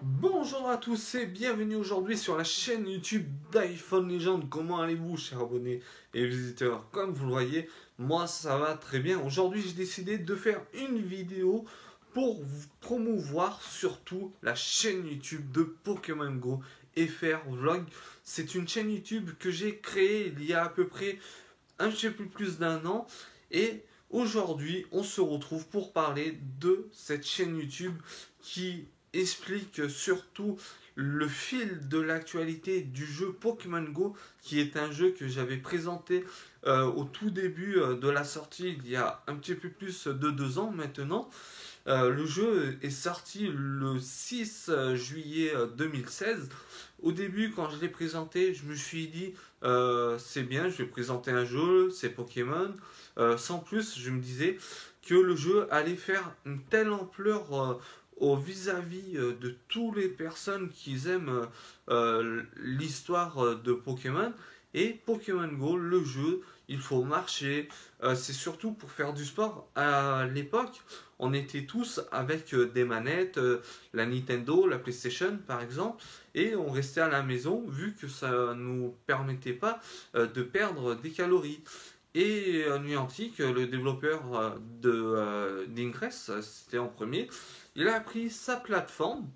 Bonjour à tous et bienvenue aujourd'hui sur la chaîne YouTube d'iPhone Legend. Comment allez-vous, chers abonnés et visiteurs? Comme vous le voyez, moi ça va très bien. Aujourd'hui, j'ai décidé de faire une vidéo pour vous promouvoir surtout la chaîne YouTube de Pokémon Go et faire vlog. C'est une chaîne YouTube que j'ai créée il y a à peu près un petit peu plus d'un an et aujourd'hui, on se retrouve pour parler de cette chaîne YouTube qui explique surtout le fil de l'actualité du jeu Pokémon Go, qui est un jeu que j'avais présenté au tout début de la sortie, il y a un petit peu plus de 2 ans maintenant. Le jeu est sorti le 6 juillet 2016. Au début, quand je l'ai présenté, je me suis dit, c'est bien, je vais présenter un jeu, c'est Pokémon. Sans plus, je me disais que le jeu allait faire une telle ampleur au vis-à-vis de toutes les personnes qui aiment l'histoire de Pokémon. Et Pokémon Go, le jeu, il faut marcher. C'est surtout pour faire du sport. À l'époque, on était tous avec des manettes, la Nintendo, la PlayStation par exemple, et on restait à la maison vu que ça ne nous permettait pas de perdre des calories. Et Niantic, le développeur d'Ingress, c'était en premier, il a pris sa plateforme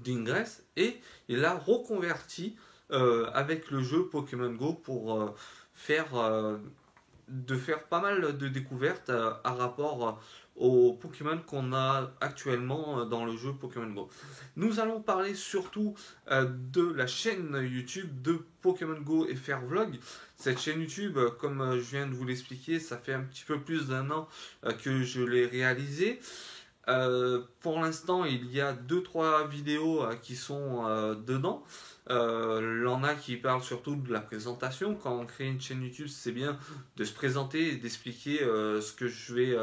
d'Ingress et il l'a reconverti avec le jeu Pokémon Go pour faire pas mal de découvertes à rapport aux Pokémon qu'on a actuellement dans le jeu Pokémon Go. Nous allons parler surtout de la chaîne YouTube de Pokémon Go et faire vlog. Cette chaîne YouTube, comme je viens de vous l'expliquer, ça fait un petit peu plus d'un an que je l'ai réalisée. Pour l'instant, il y a 2-3 vidéos qui sont dedans. Il y en a qui parlent surtout de la présentation. Quand on crée une chaîne YouTube, c'est bien de se présenter et d'expliquer ce que je vais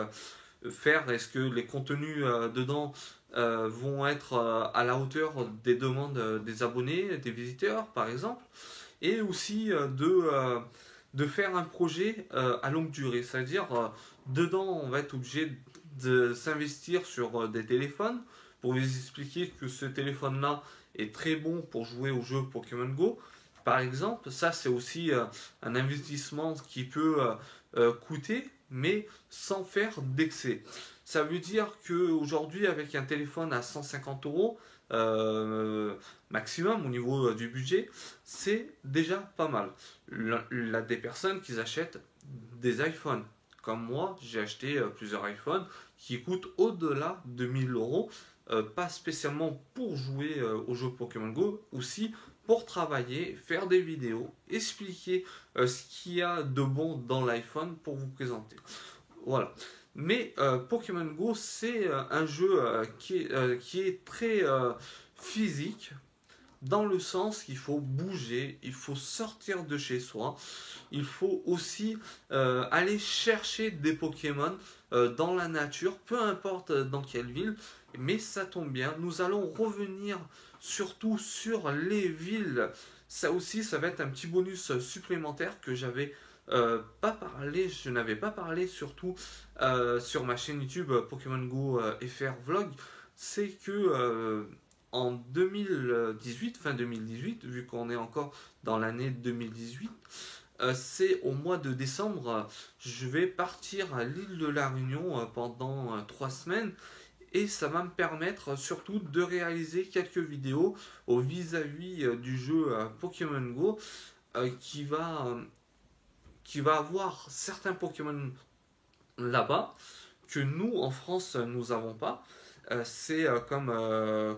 faire. Est-ce que les contenus dedans vont être à la hauteur des demandes des abonnés, des visiteurs, par exemple. Et aussi de faire un projet à longue durée. C'est-à-dire, dedans, on va être obligé de s'investir sur des téléphones pour vous expliquer que ce téléphone-là est très bon pour jouer au jeu Pokémon Go. Par exemple, ça c'est aussi un investissement qui peut coûter, mais sans faire d'excès. Ça veut dire qu'aujourd'hui, avec un téléphone à 150 euros maximum au niveau du budget, c'est déjà pas mal. Il y a des personnes qui achètent des iPhones. Comme moi, j'ai acheté plusieurs iPhones qui coûtent au-delà de 1000 euros, pas spécialement pour jouer au jeu Pokémon Go, aussi pour travailler, faire des vidéos, expliquer ce qu'il y a de bon dans l'iPhone pour vous présenter. Voilà. Mais Pokémon Go, c'est un jeu qui est très physique, dans le sens qu'il faut bouger, il faut sortir de chez soi, il faut aussi aller chercher des Pokémon dans la nature, peu importe dans quelle ville, mais ça tombe bien, nous allons revenir surtout sur les villes. Ça aussi, ça va être un petit bonus supplémentaire que je n'avais pas parlé surtout sur ma chaîne YouTube Pokémon Go FR Vlog, c'est que en 2018, fin 2018, vu qu'on est encore dans l'année 2018, c'est au mois de décembre, je vais partir à l'île de la Réunion pendant 3 semaines et ça va me permettre surtout de réaliser quelques vidéos au vis-à-vis du jeu Pokémon Go qui va avoir certains Pokémon là-bas que nous en France nous n'avons pas. C'est comme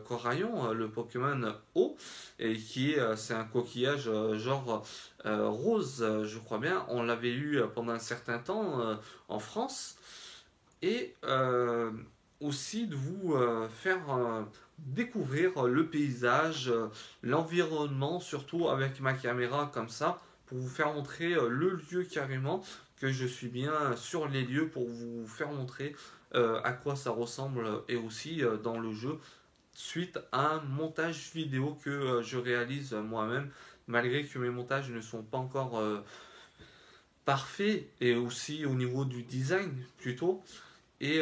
Coraillon, le Pokémon eau, et c'est un coquillage genre rose, je crois bien. On l'avait eu pendant un certain temps en France. Et aussi de vous faire découvrir le paysage, l'environnement, surtout avec ma caméra comme ça, pour vous faire montrer le lieu carrément, que je suis bien sur les lieux pour vous faire montrer à quoi ça ressemble et aussi dans le jeu suite à un montage vidéo que je réalise moi-même malgré que mes montages ne sont pas encore parfaits et aussi au niveau du design plutôt et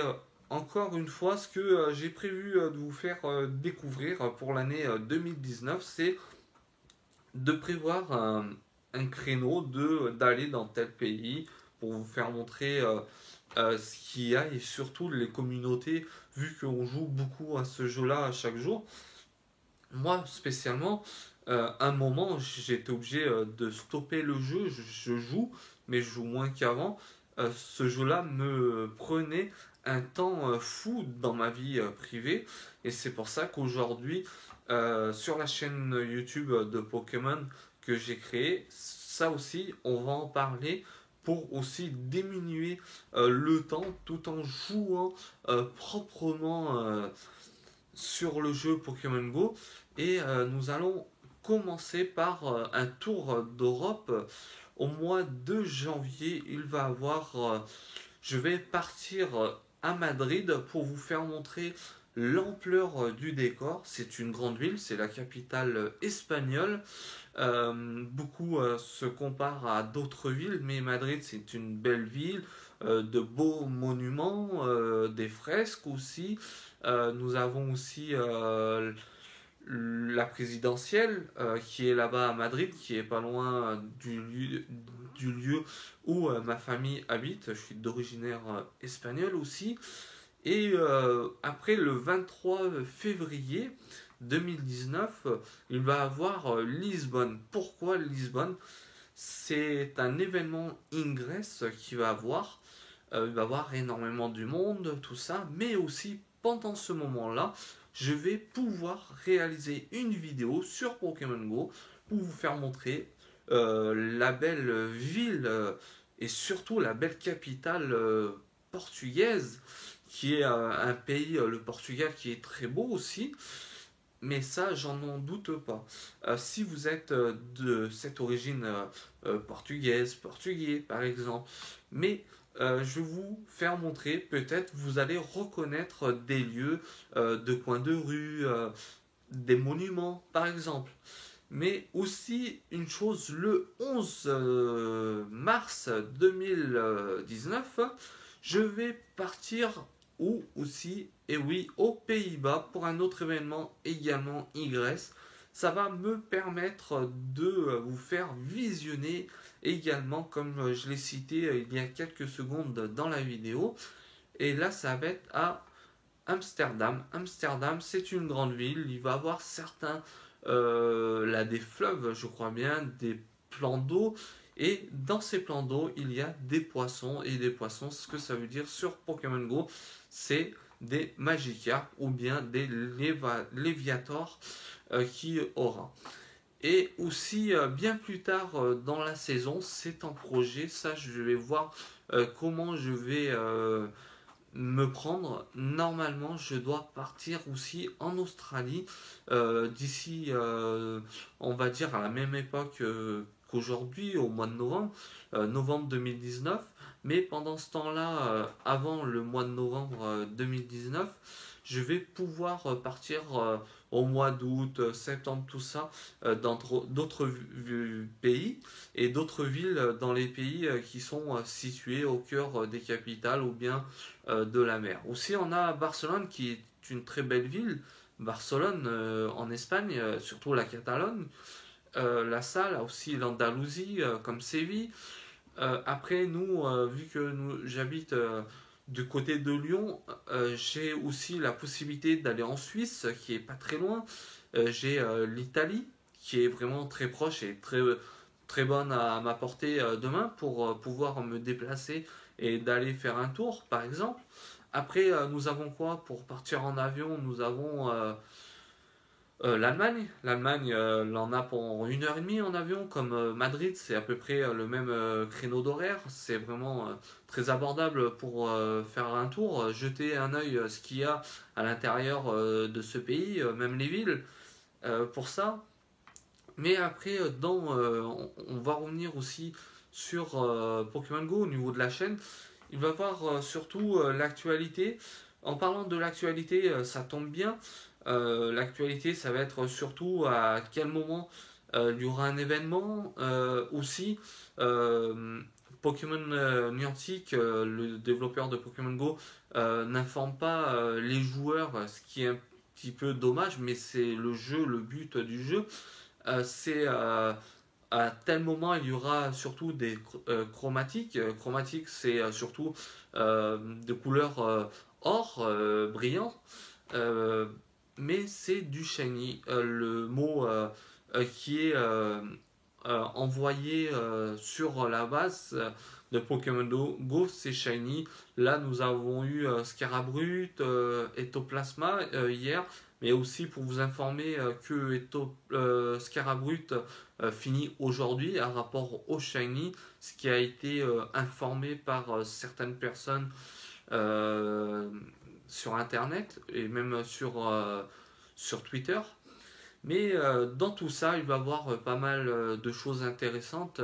encore une fois, ce que j'ai prévu de vous faire découvrir pour l'année 2019, c'est de prévoir un créneau d'aller dans tel pays pour vous faire montrer ce qu'il y a et surtout les communautés, vu qu'on joue beaucoup à ce jeu-là à chaque jour. Moi, spécialement, un moment, j'étais obligé de stopper le jeu. Je joue, mais je joue moins qu'avant. Ce jeu-là me prenait un temps fou dans ma vie privée. Et c'est pour ça qu'aujourd'hui, sur la chaîne YouTube de Pokémon que j'ai créée, ça aussi, on va en parler pour aussi diminuer le temps tout en jouant proprement sur le jeu Pokémon Go. Et nous allons commencer par un tour d'Europe. Au mois de janvier, il va avoir. Je vais partir à Madrid pour vous faire montrer l'ampleur du décor. C'est une grande ville, c'est la capitale espagnole. Beaucoup se comparent à d'autres villes, mais Madrid c'est une belle ville, de beaux monuments, des fresques aussi. Nous avons aussi la présidentielle qui est là-bas à Madrid, qui est pas loin du lieu où ma famille habite. Je suis d'originaire espagnole aussi. Et après le 23 février 2019, il va avoir Lisbonne. Pourquoi Lisbonne? C'est un événement Ingress qui va avoir. Il va y avoir énormément du monde, tout ça, mais aussi pendant ce moment-là, je vais pouvoir réaliser une vidéo sur Pokémon Go pour vous faire montrer la belle ville et surtout la belle capitale portugaise, qui est un pays, le Portugal, qui est très beau aussi. Mais ça, j'en doute pas. Si vous êtes de cette origine portugaise, portugais par exemple, mais je vais vous faire montrer, peut-être vous allez reconnaître des lieux, de coins de rue, des monuments par exemple. Mais aussi une chose, le 11 mars 2019, je vais partir ou aussi, et oui, aux Pays-Bas pour un autre événement également Ingress. Ça va me permettre de vous faire visionner également, comme je l'ai cité il y a quelques secondes dans la vidéo. Et là, ça va être à Amsterdam. Amsterdam, c'est une grande ville. Il va y avoir certains, là, des fleuves, je crois bien, des plans d'eau. Et dans ces plans d'eau, il y a des poissons. Et des poissons, ce que ça veut dire sur Pokémon Go, c'est des Magikarp ou bien des Léviator qui aura. Et aussi, bien plus tard dans la saison, c'est en projet. Ça, je vais voir comment je vais me prendre. Normalement, je dois partir aussi en Australie d'ici, on va dire, à la même époque qu'aujourd'hui, au mois de novembre, novembre 2019. Mais pendant ce temps-là, avant le mois de novembre 2019, je vais pouvoir partir au mois d'août, septembre, tout ça, dans d'autres pays et d'autres villes dans les pays qui sont situés au cœur des capitales ou bien de la mer. Aussi, on a Barcelone qui est une très belle ville. Barcelone en Espagne, surtout la Catalogne. La Salle, aussi l'Andalousie, comme Séville. Après, nous, vu que j'habite du côté de Lyon, j'ai aussi la possibilité d'aller en Suisse, qui est pas très loin. J'ai l'Italie, qui est vraiment très proche et très bonne à ma portée de main pour pouvoir me déplacer et d'aller faire un tour, par exemple. Après, nous avons quoi pour partir en avion? Nous avons l'Allemagne. L'Allemagne l'en a pour 1 heure et demie en avion, comme Madrid, c'est à peu près le même créneau d'horaire. C'est vraiment très abordable pour faire un tour, jeter un œil ce qu'il y a à l'intérieur de ce pays, même les villes, pour ça. Mais après, on va revenir aussi sur Pokémon Go au niveau de la chaîne. Il va voir surtout l'actualité. En parlant de l'actualité, ça tombe bien. L'actualité, ça va être surtout à quel moment il y aura un événement. Aussi, Pokémon Niantic, le développeur de Pokémon Go, n'informe pas les joueurs, ce qui est un petit peu dommage, mais c'est le jeu, le but du jeu. C'est à tel moment il y aura surtout des chromatiques. Chromatiques, c'est surtout de couleurs or brillant, euh, mais c'est du shiny. Le mot qui est envoyé sur la base de Pokémon Go, c'est shiny. Là, nous avons eu Scarabrut, Ectoplasma hier, mais aussi pour vous informer que Scarabrut finit aujourd'hui à rapport au shiny, ce qui a été informé par certaines personnes euh, sur internet et même sur Twitter. Mais dans tout ça, il va y avoir pas mal de choses intéressantes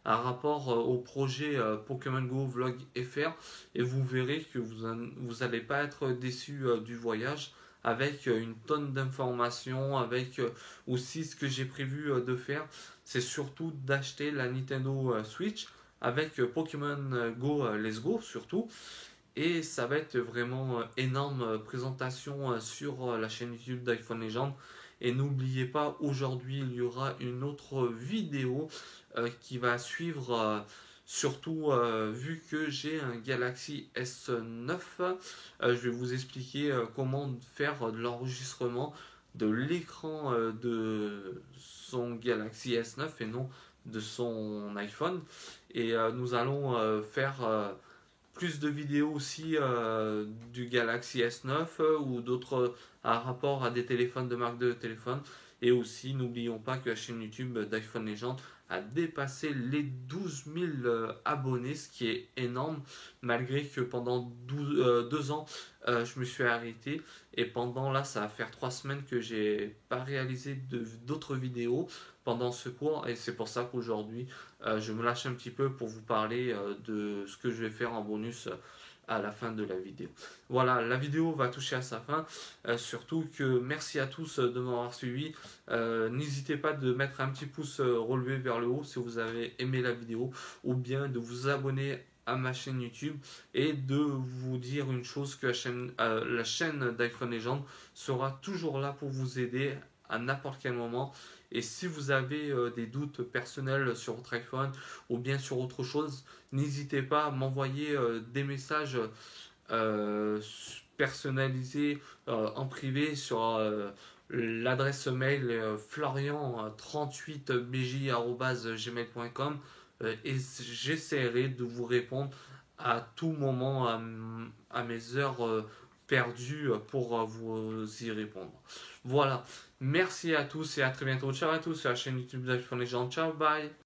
à rapport au projet Pokémon Go Vlog FR, et vous verrez que vous n'allez pas être déçu du voyage, avec une tonne d'informations, avec aussi ce que j'ai prévu de faire, c'est surtout d'acheter la Nintendo Switch avec Pokémon Go Let's Go surtout, et ça va être vraiment énorme présentation sur la chaîne YouTube d'iPhone Legend. Et n'oubliez pas, aujourd'hui, il y aura une autre vidéo qui va suivre, surtout vu que j'ai un Galaxy S9. Je vais vous expliquer comment faire de l'enregistrement de l'écran de son Galaxy S9 et non de son iPhone. Et nous allons faire plus de vidéos aussi du Galaxy S9 ou d'autres à rapport à des téléphones de marque de téléphone. Et aussi, n'oublions pas que la chaîne YouTube d'iPhone Legend a dépassé les 12 000 abonnés, ce qui est énorme, malgré que pendant 2 ans, je me suis arrêté. Et pendant là, ça va faire 3 semaines que j'ai pas réalisé d'autres vidéos pendant ce cours. Et c'est pour ça qu'aujourd'hui, je me lâche un petit peu pour vous parler de ce que je vais faire en bonus à la fin de la vidéo. Voilà, la vidéo va toucher à sa fin. Surtout que merci à tous de m'avoir suivi. N'hésitez pas de mettre un petit pouce relevé vers le haut si vous avez aimé la vidéo, ou bien de vous abonner à ma chaîne YouTube, et de vous dire une chose, que la chaîne d'iPhone Legend sera toujours là pour vous aider à n'importe quel moment. Et si vous avez des doutes personnels sur votre iPhone ou bien sur autre chose, n'hésitez pas à m'envoyer des messages euh, personnalisés en privé sur l'adresse mail florian38bj@gmail.com, et j'essaierai de vous répondre à tout moment à mes heures perdues pour vous y répondre. Voilà, merci à tous et à très bientôt. Ciao à tous sur la chaîne YouTube d'iPhone Legend. Ciao, bye.